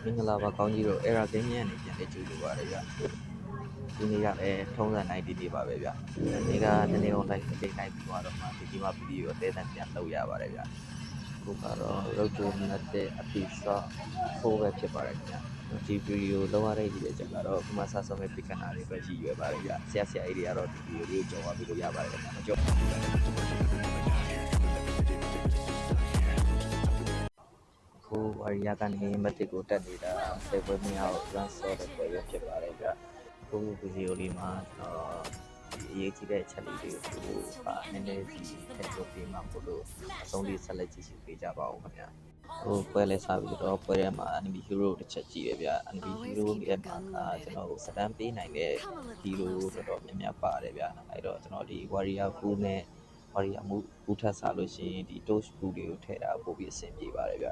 င်္ဂလာပါကောင်းကြီးတို့ error game ရဲ့အနေပြန်လေးကြိုလိုပါတယ်ဗျဒီနေ့ကလည်းထုံးစံနိုင်ဒီနေ့ပါပဲဗျဒီကတနေ့ online အချိန်တိုင်းပြီးသွားတော့မှဒီမှာဗီဒီယိုအသေးသေးပြန်လုပ်ရပါတယ်ဗျခုကတော့ road to net အပီဆော့ဖိုးပဲဖြစ်ပါတယ်ဗျဒီဗီဒီယိုလောက်ရတဲ့ဒီချက်ကတော့ခုမှစဆုံးမဲ့ပြကနာလေးပဲရှိရွယ်ပါတယ်ဗျဆရာအေးတွေကတော့ဒီဗီဒီယိုလေးကိုကြော်သွားပြီးလို့ရပါတယ်ဗျမကြောက်ခုဝါရီယာကနေမတစ်ကိုတက်နေတာစေပွဲမြောက် run ဆော့တဲ့ပွဲပဲဖြစ်ပါတယ်ဗျခုဗီဒီယိုလေးမှာအရေးကြီးတဲ့အချက်လေးတွေကိုနည်းနည်းစီထည့်ပြောပြမှာပို့လို့အဆုံးလေးဆက်လက်ကြည့်ရှုပေးကြပါဦးခင်ဗျာဟိုပွဲလဲစားပြီးတော့ပွဲထဲမှာ enemy hero တစ်ချက်ကြည့်ရဗျ enemy hero ရဲ့မှာကျွန်တော်စတန်ပေးနိုင်တဲ့ hero တော်တော်များများပါတယ်ဗျအဲ့တော့ကျွန်တော်ဒီ warrior ကူနဲ့ warrior မူထပ်စားလို့ရှိရင်ဒီ touch ကူတွေကိုထည့်တာပို့ပြီးအဆင်ပြေပါတယ်ဗျ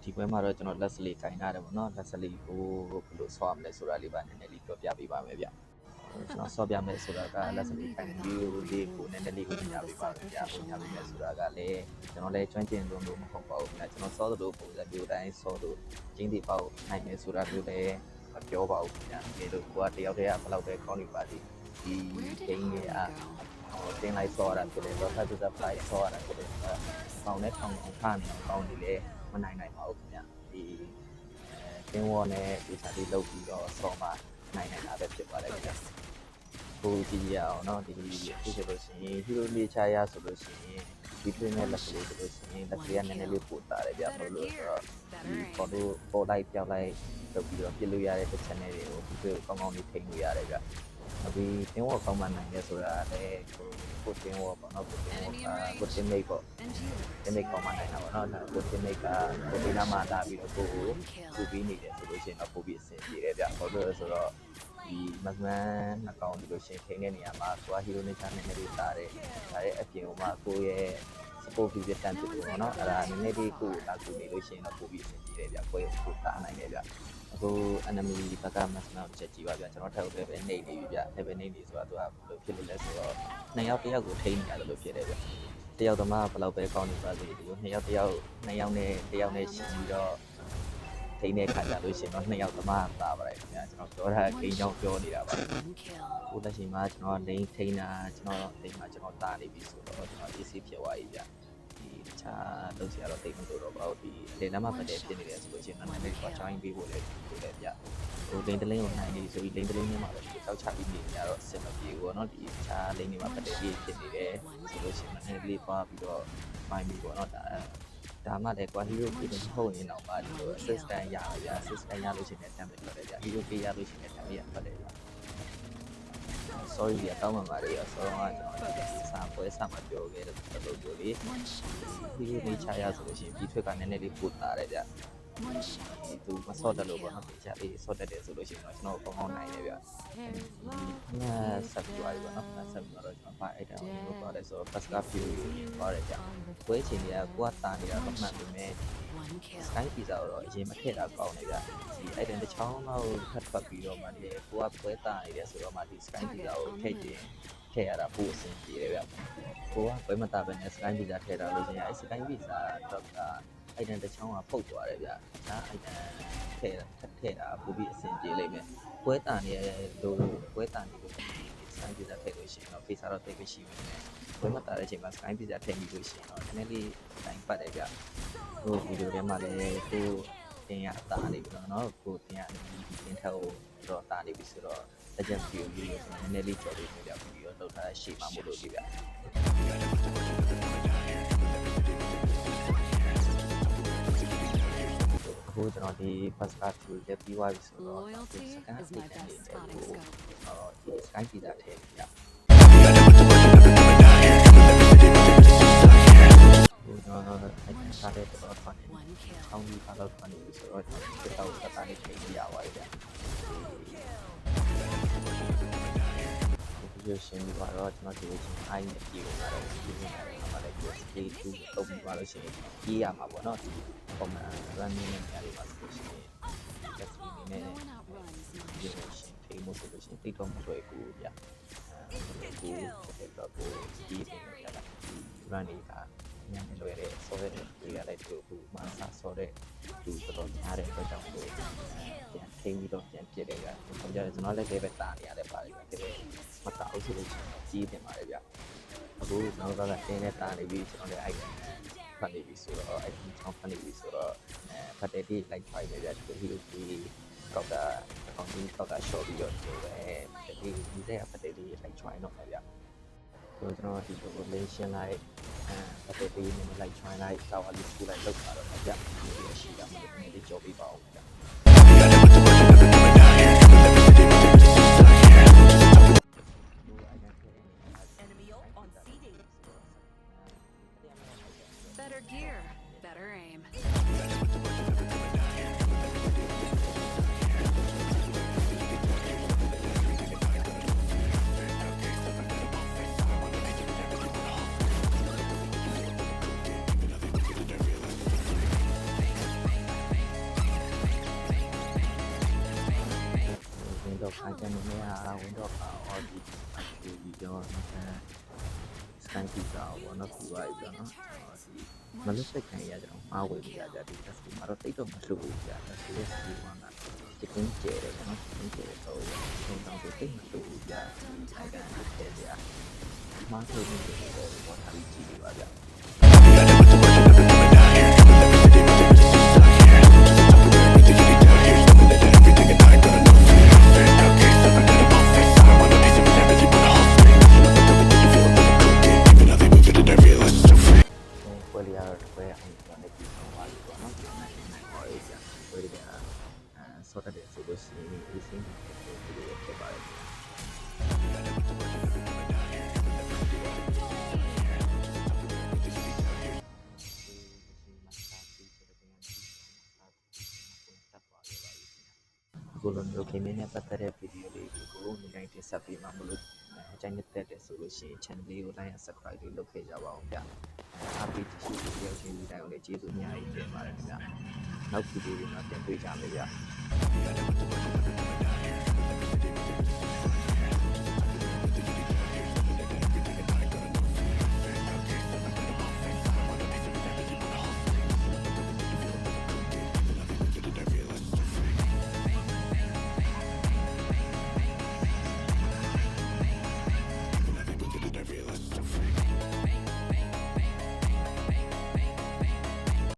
ဒီပွဲမှာတော့ကျွန်တော်လက်စလီကင်ထားတယ်ပေါ့နော်လက်စလီကိုဘယ်လိုဆွားမလဲဆိုတာလေးပါနည်းနည်းလေးပြောပြပေးပါမယ်ဗျကျွန်တော်ဆော့ပြမယ်ဆိုတာကလက်စလီကင်ဗီဒီယိုလေးကိုနည်းနည်းလေးကိုညှပေးပါမယ်ဗျညှပေးမယ်ဆိုတာကလည်းကျွန်တော်လည်းကျွမ်းကျင်လို့မဟုတ်ပါဘူးဗျကျွန်တော်ဆော့သလိုပုံစံမျိုးတိုင်းဆော့လို့ကျင်းတီပေါက်နိုင်မယ်ဆိုတာမျိုးလည်းမပြောပါဘူးဗျဒီလိုကိုကတယောက်တည်းကဘယ်လောက်ပဲကောင်းနေပါသည်ဒီဂိမ်းကြီးတင်လိုက်ဆော့ရတာဖြစ်တယ်တော့ဆက်ဆက်ဖိုင်ဆော့ရတာဖြစ်တယ်ပေါင်းနဲ့ထောင်ခါနေပေါင်းနေလေမနိုင်ပါဘူးခင်ဗျဒီကင်းဝေါ်နဲ့ဒီစာလေးလုပ်ပြီးတော့ဆော်မှနိုင်တာပဲဖြစ်သွားတယ်ခင်ဗျကိုကြည့်ရအောင်เนาะဒီအခုဆိုလို့ရှိရင် hero လေးချရဆိုလို့ရှိရင်ဒီ train နဲ့လက်လေးဆိုလို့ရှိရင်လက်လေးကနည်းနည်းလေးပို့တာတယ်ဗျဘာလို့လဲဆိုတော့ဒီပေါ်လိုက်ပြောက်လိုက်လုပ်ပြီးတော့ပြလို့ရတဲ့ channel တွေကိုကောင်းကောင်းလေးထိန်းလို့ရတယ်ဗျဒီတင်ဝေါ်ကောင်းမှနိုင်ရဲဆိုတာလည်းကိုတင်ဝေါ်ပေါ့နော်ကိုတင်မိတ်ပေါ့တင်မိတ်ကောင်းမှနိုင်တာပေါ့နော်ကိုတင်မိတ်ကကိုဒီနားမှာလာပြီးတော့ကိုပြီးနေတယ်ဆိုလို့ရှိရင်တော့ပို့ပြီးအဆင်ပြေတယ်ဗျဘာလို့လဲဆိုတော့ဒီမကမန်းနှကောင်ဒီလိုရှင်းထိန်းတဲ့နေရာမှာကိုကဟီရိုနေချာနဲ့လေးစားတယ်အပြင်ကမှကိုရဲ့ support ဖြစ်တဲ့တန်ဖြစ်တယ်ပေါ့နော်အဲ့ဒါနည်းနည်းလေးကိုလာကူနေလို့ရှိရင်တော့ပို့ပြီးအဆင်ပြေတယ်ဗျကိုရဲ့ကိုတားနိုင်တယ်ဗျအခု enemy ဘက်က maximum ချက်ကြည့်ပါဗျကျွန်တော်ထပ်လို့ပဲနေနေပြီဗျအဲ့ပဲနေနေဆိုတော့သူကဘယ်လိုဖြစ်လို့လဲဆိုတော့နှစ်ယောက်တစ်ယောက်ကိုထိန်းနေရတယ်လို့ဖြစ်တယ်ဗျတစ်ယောက်သမားဘယ်လောက်ပဲကောင်းနေပါစေဒီလိုနှစ်ယောက်နဲ့တစ်ယောက်နဲ့ရှင်းပြီးတော့ထိန်းတဲ့ခါကြလို့ရှိရင်တော့နှစ်ယောက်သမားသာပါတယ်ခင်ဗျာကျွန်တော်ပြောတာဂိမ်းကြောင်းပြောနေတာပါခုလက်ရှိမှာကျွန်တော်လိန်ထိန်းတာကျွန်တော်လိန်မှာကျွန်တော်တာနေပြီဆိုတော့ကျွန်တော် AC ဖြစ်သွားပြီဗျတခြားလုပ်စရာတော့တိတ်မလို့တော့ပါဘူးဒီလေလမ်းမှာပတ်တယ်ဖြစ်နေတယ်ဆိုလို့ရှိရင်တော့နည်းနည်းတော့ join ပေးဖို့လည်းလိုတယ်ဗျဟိုလိန်တလင်းကိုနိုင်နေဆိုပြီးလိန်တလင်းနဲ့မှာလည်းကြောက်ချပြီးနေရတော့အဆင်မပြေဘူးเนาะဒီတခြားလိန်တွေမှာပတ်တယ်ဖြစ်နေတယ်ဆိုလို့ရှိရင်နည်းနည်းလေးသွားပြီးတော့ find ပြီးပေါ့เนาะဒါမှလည်းကွာ hero ပြည်မဟုတ်ရင်တော့ပါဒီလို assistant ရပါဗျာ assistant ရလို့ရှိရင် damage ပတ်တယ်ဗျ hero ပေးရလို့ရှိရင် damage ပတ်တယ်ဗျ sorry တောင်းပန်ပါတယ်ဆောတော့ကျွန်တော်စာပွဲစမှာပြောခဲ့တယ်တော်တော်ပြောလေဒီနေချရဆိုလို့ရှိရင်ဒီထွက်ကနည်းနည်းလေးပို့တာတယ်ဗျသူမဆော့တယ်လို့ပေါ့နော်ကြာအေးဆော့တတ်တယ်ဆိုလို့ရှိရင်တော့ကျွန်တော်ကောင်းကောင်းနိုင်တယ်ဗျဆက်ပြီးပါပြီပေါ့နော်ဆက်ပြီးတော့ကျွန်တော်ပါအဲ့ဒါကိုလုပ်ပါတယ်ဆိုတော့ first cup view ပါတယ်ဗျပွဲချိန်တွေကကိုကတာနေတာတော့မှန်ပေမဲ့ sky pizza တော့အရင်မထည့်တာကောင်းတယ်ဗျဒီအဲ့တဲ့တစ်ချောင်းတော့ဖတ်ပတ်ပြီးတော့မှဒီကိုကပွဲတာနေတယ်ဆိုတော့မှဒီ sky pizza ကိုထည့်ရတာပိုအဆင်ပြေတယ်ဗျကိုကပွဲမတာပဲနဲ့ sky pizza ထည့်တာလို့ရှိရင်အဲ့ sky pizza တော့အဲ့တဲ့တစ်ချောင်းကပုတ်သွားတယ်ဗျဒါအဲ့တဲ့ထည့်တာပိုပြီးအဆင်ပြေလိမ့်မယ်ပွဲတာနေလို့ပွဲတာနေလို့ sky pizza ထည့်လို့ရှိရင်တော့ pizza တော့တိတ်မရှိဘူးပွဲမတာတဲ့အချိန်မှာ sky pizza ထည့်ပြီးလို့ရှိရင်တော့နည်းနည်းလေးတိုင်းပတ်တယ်ဗျဟိုဗီဒီယိုထဲမှာလည်းကိုတင်ရတာနေပြီတော့เนาะကိုတင်ရတင်ထက်ကိုတော့တာနေပြီဆိုတော့ legend view လေးကိုနည်းနည်းလေးကြော်လေးပြပြပြီးတော့လောက်ထားရှေ့မှာမို့လို့ဒီဗျအခုကျွန်တော်ဒီ first card ကိုရက်ပြီးသွားပြီဆိုတော့ second stage နဲ့ဒီ sky pizza ထည့်ပြကျွန်တော်အဲ့ဒါတဲ့တော့ဖတ်နေအောင်းပြီးတော့ဖတ်နေဆိုတော့ကျွန်တော်စတားနေချိန်ရပါတယ်ဗျဒီရှင်ဒီကတော့ကျွန်တော်ဒီချင်းအိုင်းနဲ့ပြေးလာတော့ဒီနေ့ကတော့လည်းဒီ play 2တုံးပြီးပါလို့ရှိရင်ပြေးရမှာပေါ့နော်ဒီပုံမှန် running နဲ့နေရာတွေပါဆိုလို့ရှိရင် let's see နေနဲ့ဒီရှင်ထိမို့ဆိုလို့ရှိရင်တိတ်တော့မလွယ်ဘူးဗျကိုတော့ကိုဒီနေရာက run နေတာညံ့လွယ်တဲ့ software တွေကလည်းဒီခုမှစဆော့တဲ့ သူတော်တော်များတဲ့အတွက်ကြောင့်မို့ပြန်ထိန်းပြီးတော့ပြန်ပြစ်တယ်ဗျာကျွန်တော်ကျွန်တော်လည်းလည်းပဲတာနေရတယ်ပါတယ်ဗျာတကယ်မတာဘူးဆိုလို့ကြီးတင်ပါတယ်ဗျာအခုကျွန်တော်ကတင်းနဲ့တာနေပြီးကျွန်တော်လည်းအဲ့ဖတ်နေပြီဆိုတော့အဲ့ဒီချောင်းဖတ်နေပြီဆိုတော့ဖတ်တဲ့ဒီ like try နေဗျာဒီလိုဒီကောက်တာအကောင့်ကြီးကောက်တာ short ပြီးတော့ဒီဒီတဲ့ဖတ်တဲ့ဒီ like try တော့ဗျာကျွန်တော်ဒီလိုလေးရှင်းလိုက်ဖတ်တဲ့ဒီနဲ့ like try လိုက်စာဝါလေးစူလိုက်လောက်ပါတော့ဗျာဒီရှိတာမျိုးလေးကြော်ပြီးပါဦးဗျာBetter gear, better aim. Windows ခိုင်တဲ့နေရာ Windows Audi ဒီကြောscan ကြည့်တာဘောနော်ဒီပါပြီနော်မလွတ်သက်ခံရကြတော့မဝယ်ပြကြဒီ test မှာတော့တိတ်တော့မလှုပ်ဘူးကြာ test ရဲ့ speed ကတကင်းကျဲတယ်နော်တကင်းကျဲတော့ဒီတော့တိတ်မလှုပ်ဘူးကြာအဲ့ဒါတက်ကြမှားလို့နေတယ်တော့ဘာသာကြည့်ပါဗျာဆော့တဲ့ဆိုလို့ရှိရင်ဒီစင်းကိုဒီလိုဖြစ်ပါတယ်ကိုလိုမျိုးခင်မင်းနဲ့ပတ်သက်တဲ့ဗီဒီယိုလေးကိုနေတိုင်းတင်ဆက်ပေးမှာမလို့အကြိုက်တဲ့ဆိုလို့ရှိရင် channel လေးကို like and subscribe လေးလုပ်ခဲ့ကြပါအောင်ဗျာအားပေးကြည့်ရှုပြီးရောက်ချင်းဒီတိုင်းကိုလည်းကျေးဇူးအများကြီးတင်ပါတယ်ခင်ဗျာနောက်ဗီဒီယိုတွေမှာပြန်တွေ့ကြမယ်ဗျာ